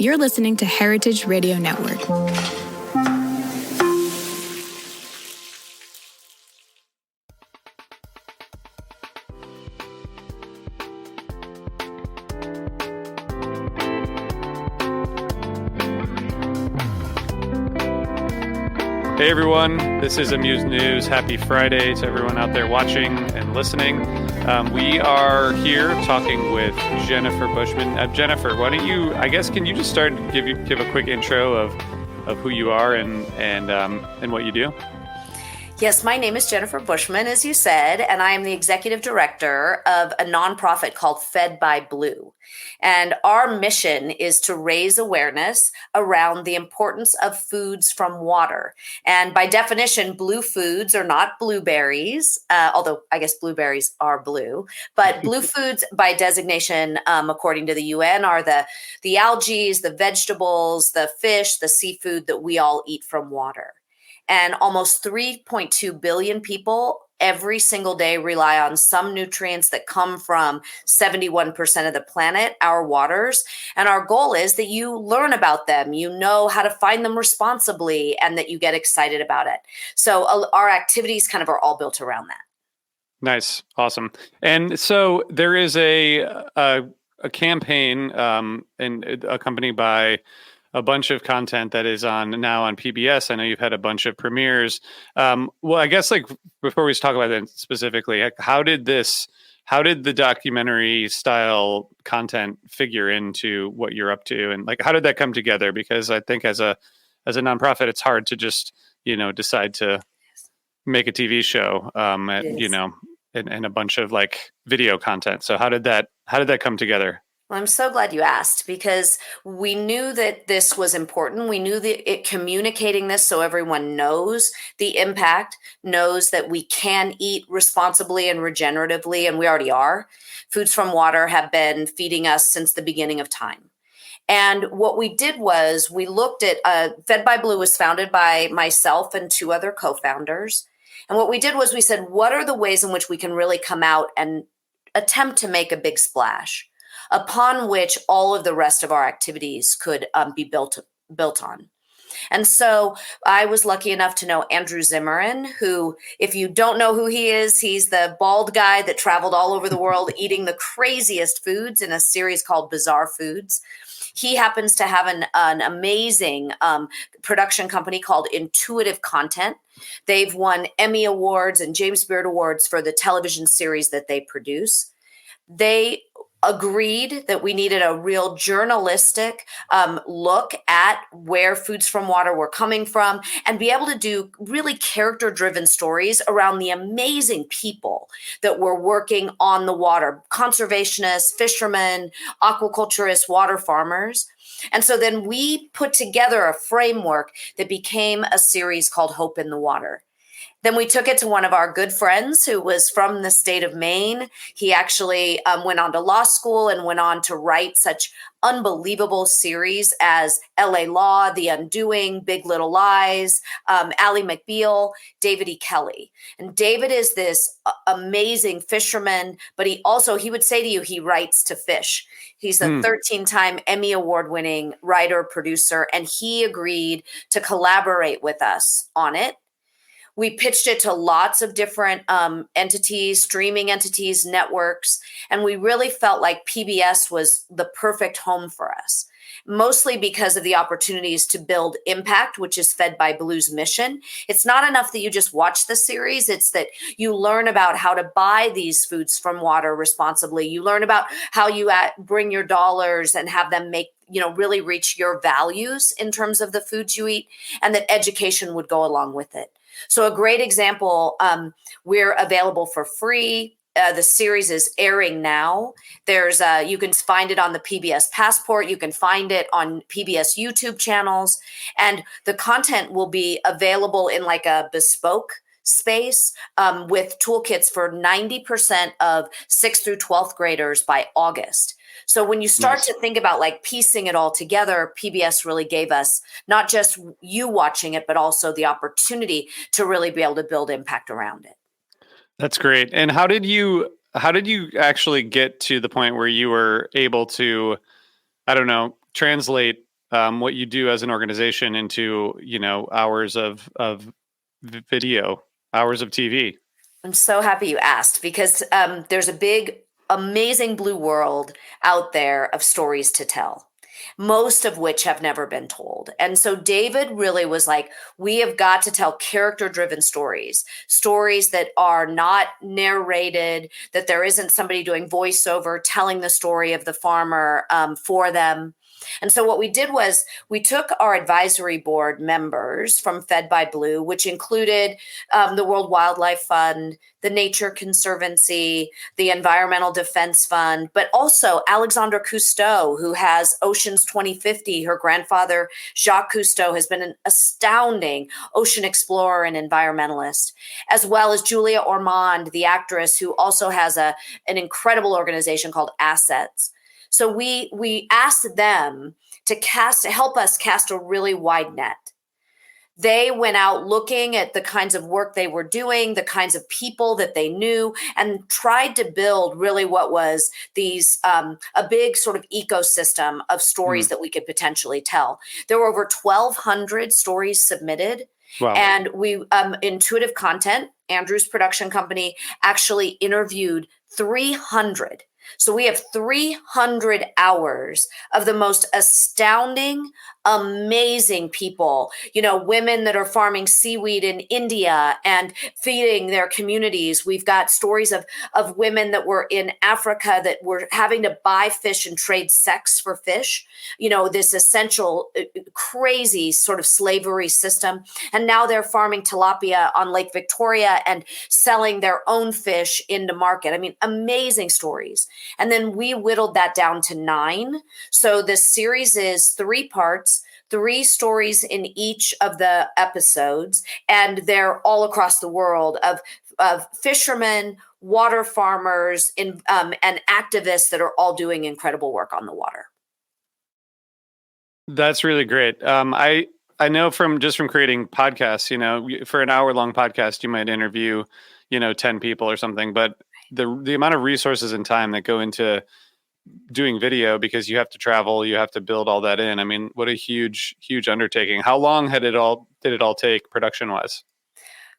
You're listening to Heritage Radio Network. Hey everyone, this is Amuse News. Happy Friday to everyone out there watching and listening. We are here talking with Jennifer Bushman. Jennifer, why don't you, can you just start and give a quick intro of who you are and what you do? Yes, my name is Jennifer Bushman, as you said, and I am the executive director of a nonprofit called Fed by Blue. And our mission is to raise awareness around the importance of foods from water. And by definition, blue foods are not blueberries, although I guess blueberries are blue. But blue foods by designation, according to the UN, are the algae, the vegetables, the fish, the seafood that we all eat from water. And almost 3.2 billion people every single day rely on some nutrients that come from 71% of the planet, our waters. And our goal is that you learn about them, you know how to find them responsibly, and that you get excited about it. So our activities kind of are all built around that. Nice. Awesome. And so there is a campaign and accompanied by a bunch of content that is now on PBS. I know you've had a bunch of premieres. Well, I guess before we talk about that specifically, how did the documentary style content figure into what you're up to, and how did that come together? Because I think as a nonprofit, it's hard to just decide to make a TV show and a bunch of video content. So how did that come together? Well, I'm so glad you asked, because we knew that this was important. We knew that communicating this so everyone knows the impact, knows that we can eat responsibly and regeneratively, and we already are. Foods from water have been feeding us since the beginning of time. And what we did was we looked at Fed by Blue was founded by myself and two other co-founders. And what we did was we said, what are the ways in which we can really come out and attempt to make a big splash, upon which all of the rest of our activities could be built on. And so I was lucky enough to know Andrew Zimmern, who, if you don't know who he is, he's the bald guy that traveled all over the world eating the craziest foods in a series called Bizarre Foods. He happens to have an amazing production company called Intuitive Content. They've won Emmy Awards and James Beard Awards for the television series that they produce. They agreed that we needed a real journalistic look at where foods from water were coming from, and be able to do really character-driven stories around the amazing people that were working on the water: conservationists, fishermen, aquaculturists, water farmers. And so then we put together a framework that became a series called Hope in the Water. Then we took it to one of our good friends who was from the state of Maine. He actually went on to law school and went on to write such unbelievable series as LA Law, The Undoing, Big Little Lies, Ally McBeal, David E. Kelly. And David is this amazing fisherman, but he would say to you, he writes to fish. He's a 13-time Emmy Award-winning writer, producer, and he agreed to collaborate with us on it. We pitched it to lots of different entities, streaming entities, networks, and we really felt like PBS was the perfect home for us, mostly because of the opportunities to build impact, which is Fed by Blue's mission. It's not enough that you just watch the series. It's that you learn about how to buy these foods from water responsibly. You learn about how you bring your dollars and have them make really reach your values in terms of the foods you eat, and that education would go along with it. So a great example, we're available for free. The series is airing now. You can find it on the PBS Passport. You can find it on PBS YouTube channels. And the content will be available in a bespoke space with toolkits for 90% of 6th through 12th graders by August. So when you start to think about piecing it all together, PBS really gave us not just you watching it, but also the opportunity to really be able to build impact around it. That's great. And how did you actually get to the point where you were able to, translate what you do as an organization into, hours of video, hours of TV. I'm so happy you asked because there's a big, amazing blue world out there of stories to tell, most of which have never been told. And so David really was like, we have got to tell character-driven stories, stories that are not narrated, that there isn't somebody doing voiceover telling the story of the farmer for them. And so what we did was we took our advisory board members from Fed by Blue, which included the World Wildlife Fund, the Nature Conservancy, the Environmental Defense Fund, but also Alexandre Cousteau, who has Oceans 2050. Her grandfather, Jacques Cousteau, has been an astounding ocean explorer and environmentalist, as well as Julia Ormond, the actress, who also has an incredible organization called Assets. So we asked them to help us cast a really wide net. They went out looking at the kinds of work they were doing, the kinds of people that they knew, and tried to build really what was a big sort of ecosystem of stories that we could potentially tell. There were over 1,200 stories submitted. Wow. And we, Intuitive Content, Andrew's production company, actually interviewed 300. So we have 300 hours of the most astounding, amazing people, women that are farming seaweed in India and feeding their communities. We've got stories of women that were in Africa that were having to buy fish and trade sex for fish, this essential, crazy sort of slavery system. And now they're farming tilapia on Lake Victoria and selling their own fish into market. I mean, amazing stories. And then we whittled that down to 9. So the series is 3 parts, 3 stories in each of the episodes, and they're all across the world of fishermen, water farmers, and activists that are all doing incredible work on the water. That's really great. I know from creating podcasts, for an hour-long podcast, you might interview, 10 people or something, but the amount of resources and time that go into doing video, because you have to travel, you have to build all that in. I mean, what a huge, huge undertaking. How long did it all take production wise?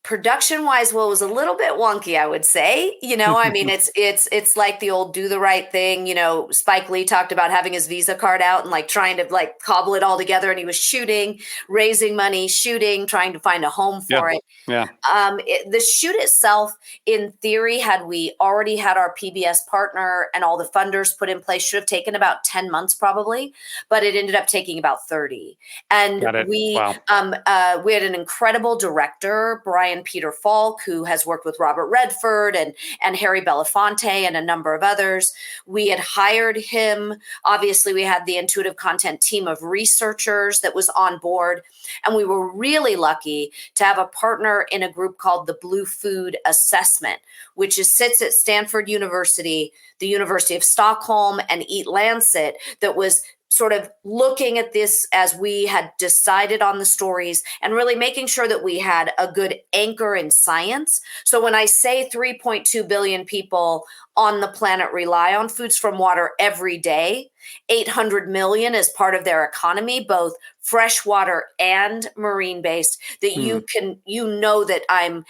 Production-wise, well, it was a little bit wonky, I would say. I mean, it's like the old do the right thing. Spike Lee talked about having his Visa card out and trying to cobble it all together. And he was shooting, raising money, trying to find a home for it. Yeah. The shoot itself, in theory, had we already had our PBS partner and all the funders put in place, should have taken about 10 months probably, but it ended up taking about 30. And we had an incredible director, Brian Peter Falk, who has worked with Robert Redford and Harry Belafonte and a number of others. We had hired him. Obviously, we had the Intuitive Content team of researchers that was on board. And we were really lucky to have a partner in a group called the Blue Food Assessment, which sits at Stanford University, the University of Stockholm, and Eat Lancet, that was sort of looking at this as we had decided on the stories and really making sure that we had a good anchor in science. So when I say 3.2 billion people on the planet rely on foods from water every day, 800 million as part of their economy, both freshwater and marine based, that you know that I'm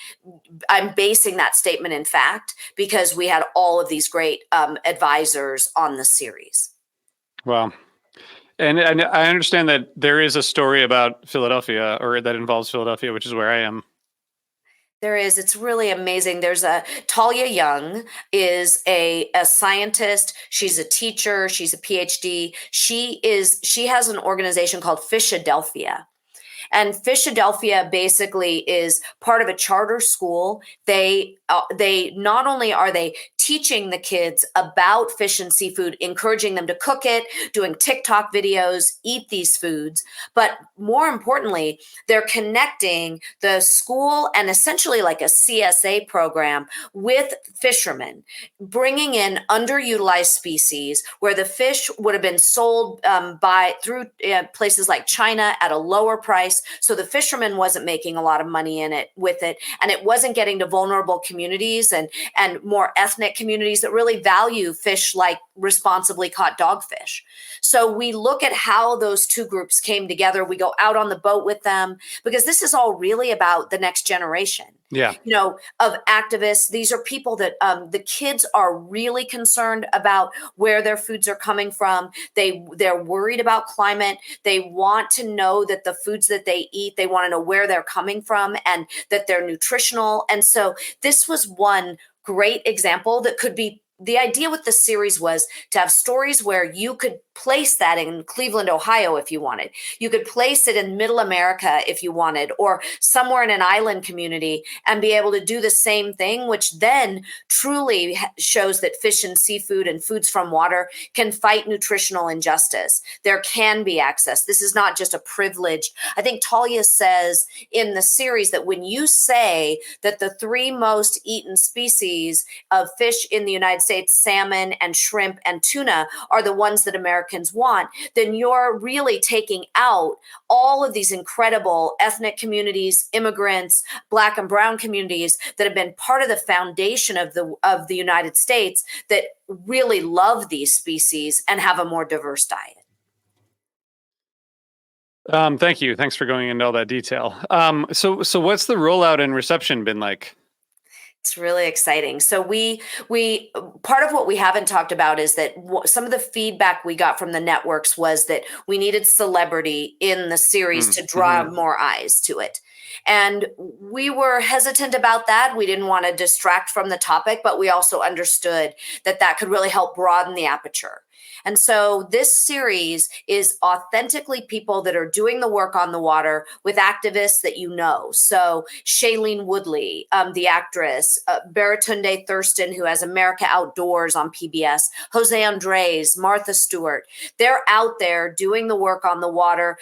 basing that statement in fact, because we had all of these great advisors on the series. Wow. And I understand that there is a story about Philadelphia, or that involves Philadelphia, which is where I am. There is. It's really amazing. There's Talia Young is a scientist. She's a teacher. She's a PhD. She has an organization called Fishadelphia. And Fishadelphia basically is part of a charter school. They not only are they teaching the kids about fish and seafood, encouraging them to cook it, doing TikTok videos, eat these foods, but more importantly, they're connecting the school and essentially like a CSA program with fishermen, bringing in underutilized species where the fish would have been sold through places like China at a lower price. price. So the fisherman wasn't making a lot of money with it. And it wasn't getting to vulnerable communities and more ethnic communities that really value fish like responsibly caught dogfish. So we look at how those two groups came together. We go out on the boat with them because this is all really about the next generation. Yeah. Of activists. These are people that the kids are really concerned about where their foods are coming from. They're worried about climate. They want to know that the foods that they eat, they want to know where they're coming from and that they're nutritional. And so this was one great example that could be. The idea with the series was to have stories where you could place that in Cleveland, Ohio, if you wanted. You could place it in Middle America if you wanted, or somewhere in an island community and be able to do the same thing, which then truly shows that fish and seafood and foods from water can fight nutritional injustice. There can be access. This is not just a privilege. I think Talia says in the series that when you say that the three most eaten species of fish in the United States, salmon and shrimp and tuna, are the ones that Americans want, then you're really taking out all of these incredible ethnic communities, immigrants, Black and brown communities that have been part of the foundation of the United States that really love these species and have a more diverse diet. Thank you. Thanks for going into all that detail. So what's the rollout and reception been like? It's really exciting. So we part of what we haven't talked about is that some of the feedback we got from the networks was that we needed celebrity in the series to draw more eyes to it. And we were hesitant about that. We didn't want to distract from the topic, but we also understood that that could really help broaden the aperture. And so this series is authentically people that are doing the work on the water with activists that you know. So Shailene Woodley, the actress, Baratunde Thurston, who has America Outdoors on PBS, Jose Andres, Martha Stewart. They're out there doing the work on the water,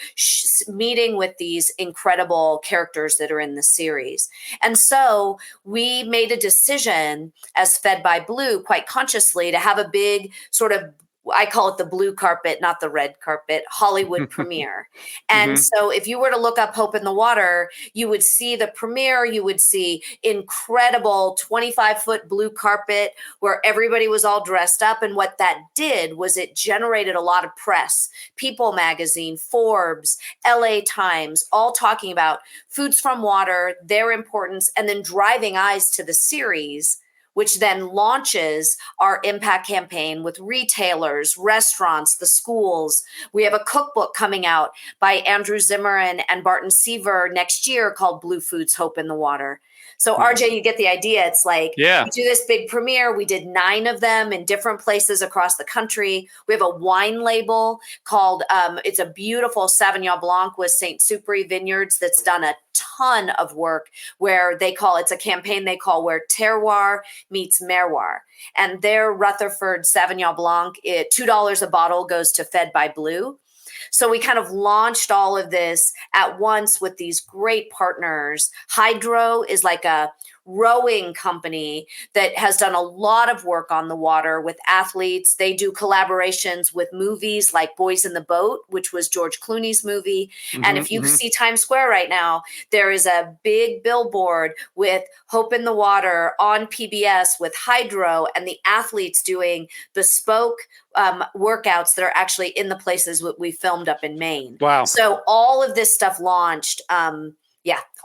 meeting with these incredible characters that are in the series. And so we made a decision as Fed by Blue quite consciously to have a big sort of, I call it the blue carpet, not the red carpet, Hollywood premiere. And so if you were to look up Hope in the Water, you would see the premiere, you would see incredible 25-foot blue carpet where everybody was all dressed up. And what that did was it generated a lot of press. People magazine, Forbes, LA Times, all talking about foods from water, their importance, and then driving eyes to the series, which then launches our impact campaign with retailers, restaurants, the schools. We have a cookbook coming out by Andrew Zimmern and Barton Seaver next year called Blue Foods, Hope in the Water. So RJ, you get the idea. It's like we do this big premiere. We did 9 of them in different places across the country. We have a wine label called, it's a beautiful Sauvignon Blanc with St. Supri Vineyards that's done a ton of work where it's a campaign they call where terroir meets merroir. And their Rutherford Sauvignon Blanc, $2 a bottle goes to Fed by Blue. So we kind of launched all of this at once with these great partners. Hydro is like a rowing company that has done a lot of work on the water with athletes. They do collaborations with movies like Boys in the Boat, which was George Clooney's movie. And if you see Times Square right now, there is a big billboard with Hope in the Water on PBS with Hydro and the athletes doing bespoke workouts that are actually in the places we filmed up in Maine. Wow. So all of this stuff launched.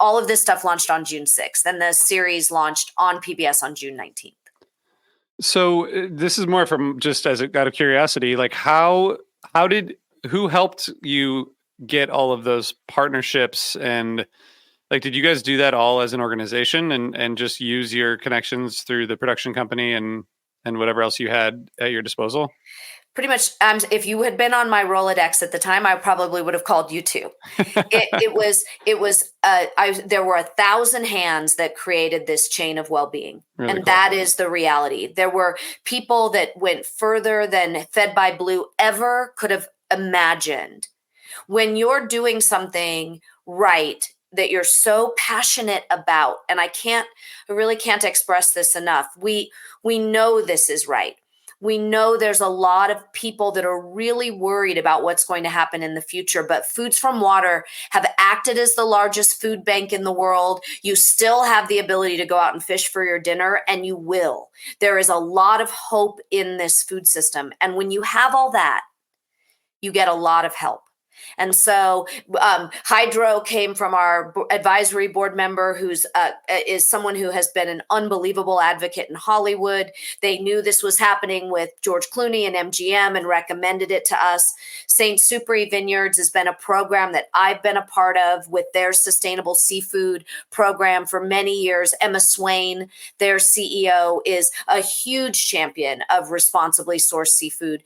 All of this stuff launched on June 6th, and the series launched on PBS on June 19th. So this is more from just out of curiosity, like who helped you get all of those partnerships, and like, did you guys do that all as an organization and just use your connections through the production company and whatever else you had at your disposal? Pretty much, if you had been on my Rolodex at the time, I probably would have called you too. There were 1,000 hands that created this chain of well-being. Really and cool. That is the reality. There were people that went further than Fed by Blue ever could have imagined. When you're doing something right that you're so passionate about, and I really can't express this enough. We know this is right. We know there's a lot of people that are really worried about what's going to happen in the future, but Foods from Water have acted as the largest food bank in the world. You still have the ability to go out and fish for your dinner, and you will. There is a lot of hope in this food system. And when you have all that, you get a lot of help. And so Hydro came from our advisory board member, who's is someone who has been an unbelievable advocate in Hollywood. They knew this was happening with George Clooney and MGM and recommended it to us. St. Supri Vineyards has been a program that I've been a part of with their sustainable seafood program for many years. Emma Swain, their CEO, is a huge champion of responsibly sourced seafood.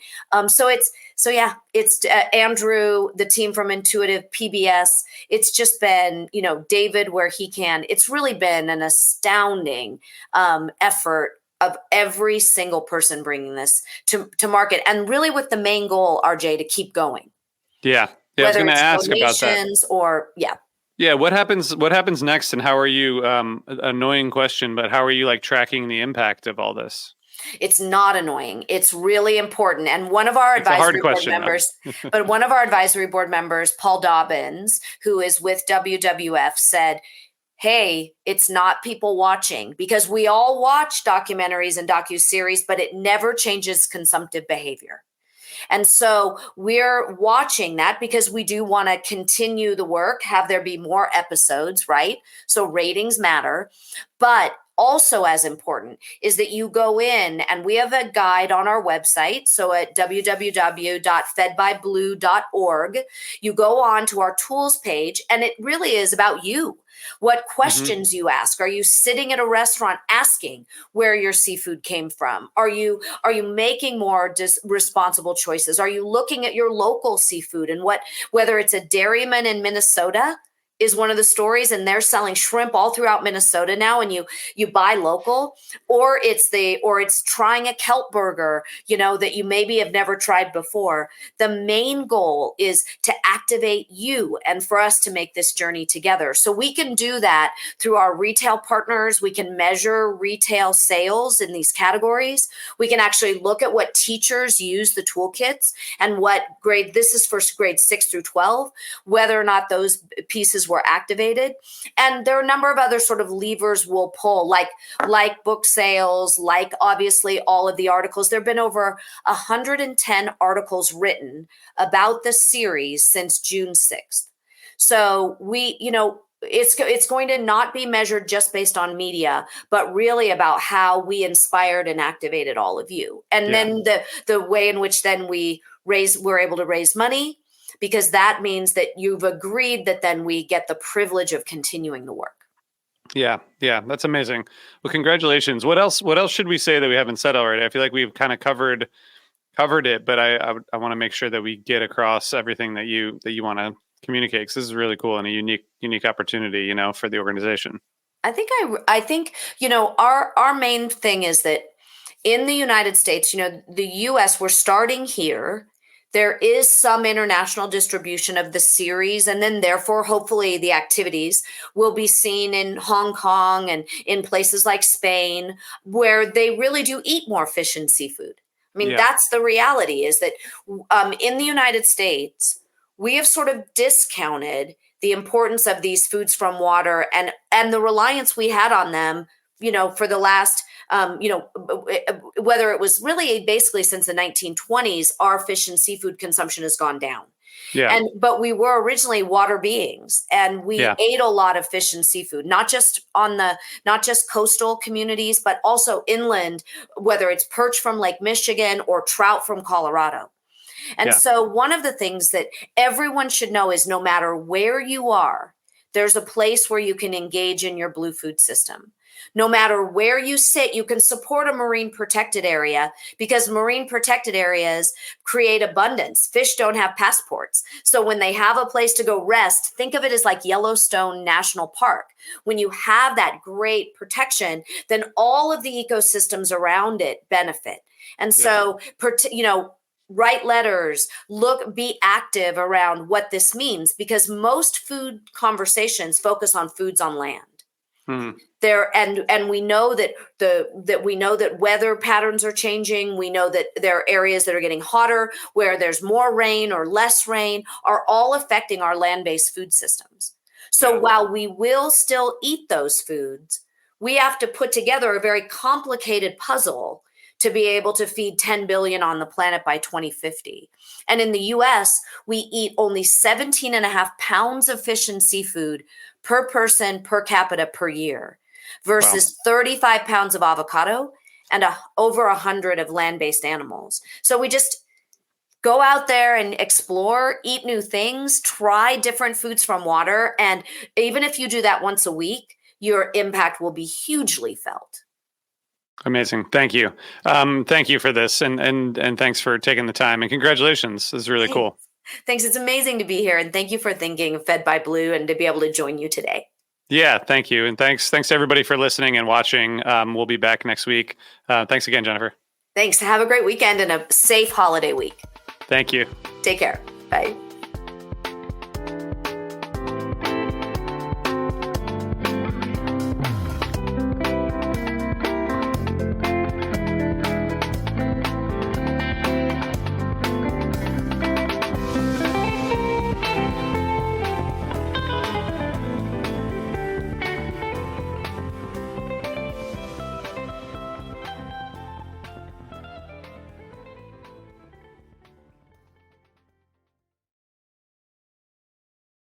It's Andrew, the team from Intuitive, PBS. It's just been, David, where he can. It's really been an astounding effort of every single person bringing this to market. And really with the main goal, RJ, to keep going. Yeah. I was going to ask about that. Yeah. What happens next, and how are you, annoying question, but how are you tracking the impact of all this? It's not annoying. It's really important. And one of our advisory board members, Paul Dobbins, who is with WWF, said, hey, it's not people watching, because we all watch documentaries and docuseries, but it never changes consumptive behavior. And so we're watching that because we do want to continue the work, have there be more episodes, right? So ratings matter. But also as important is that you go in, and we have a guide on our website. So at www.fedbyblue.org, you go on to our tools page, and it really is about you. What questions you ask? Are you sitting at a restaurant asking where your seafood came from? Are you making more responsible choices? Are you looking at your local seafood and whether it's a dairyman in Minnesota is one of the stories, and they're selling shrimp all throughout Minnesota now, and you buy local, or it's trying a kelp burger, that you maybe have never tried before. The main goal is to activate you and for us to make this journey together. So we can do that through our retail partners. We can measure retail sales in these categories. We can actually look at what teachers use the toolkits and this is for grade 6 through 12, whether or not those pieces were activated. And there are a number of other sort of levers we'll pull, like book sales, like obviously all of the articles. There have been over 110 articles written about the series since June 6th. So it's going to not be measured just based on media, but really about how we inspired and activated all of you. And then the way in which then we're able to raise money, because that means that you've agreed that then we get the privilege of continuing the work. Yeah, that's amazing. Well, congratulations. What else should we say that we haven't said already? I feel like we've kind of covered it, but I want to make sure that we get across everything that you want to communicate, because this is really cool and a unique opportunity, for the organization. I think our main thing is that in the United States, the US, we're starting here. There is some international distribution of the series, and then therefore, hopefully, the activities will be seen in Hong Kong and in places like Spain, where they really do eat more fish and seafood. I mean, That's the reality, is that in the United States, we have sort of discounted the importance of these foods from water and the reliance we had on them, for the last, whether it was really basically since the 1920s, our fish and seafood consumption has gone down. Yeah. But we were originally water beings, and we ate a lot of fish and seafood, not just coastal communities, but also inland, whether it's perch from Lake Michigan or trout from Colorado. And so one of the things that everyone should know is no matter where you are, there's a place where you can engage in your blue food system. No matter where you sit, you can support a marine protected area, because marine protected areas create abundance. Fish don't have passports. So when they have a place to go rest, think of it as like Yellowstone National Park. When you have that great protection, then all of the ecosystems around it benefit. And so, write letters, be active around what this means, because most food conversations focus on foods on land. Hmm. And we know that weather patterns are changing. We know that there are areas that are getting hotter, where there's more rain or less rain, are all affecting our land-based food systems. So while we will still eat those foods, we have to put together a very complicated puzzle to be able to feed 10 billion on the planet by 2050. And in the US, we eat only 17 and a half pounds of fish and seafood per person per capita per year, versus 35 pounds of avocado and over 100 of land-based animals. So we just go out there and explore, eat new things, try different foods from water. And even if you do that once a week, your impact will be hugely felt. Amazing. Thank you. Thank you for this. And thanks for taking the time, and congratulations. This is really cool. Thanks. It's amazing to be here. And thank you for thinking of Fed by Blue and to be able to join you today. Yeah, thank you. And thanks to everybody for listening and watching. We'll be back next week. Thanks again, Jennifer. Thanks. Have a great weekend and a safe holiday week. Thank you. Take care. Bye.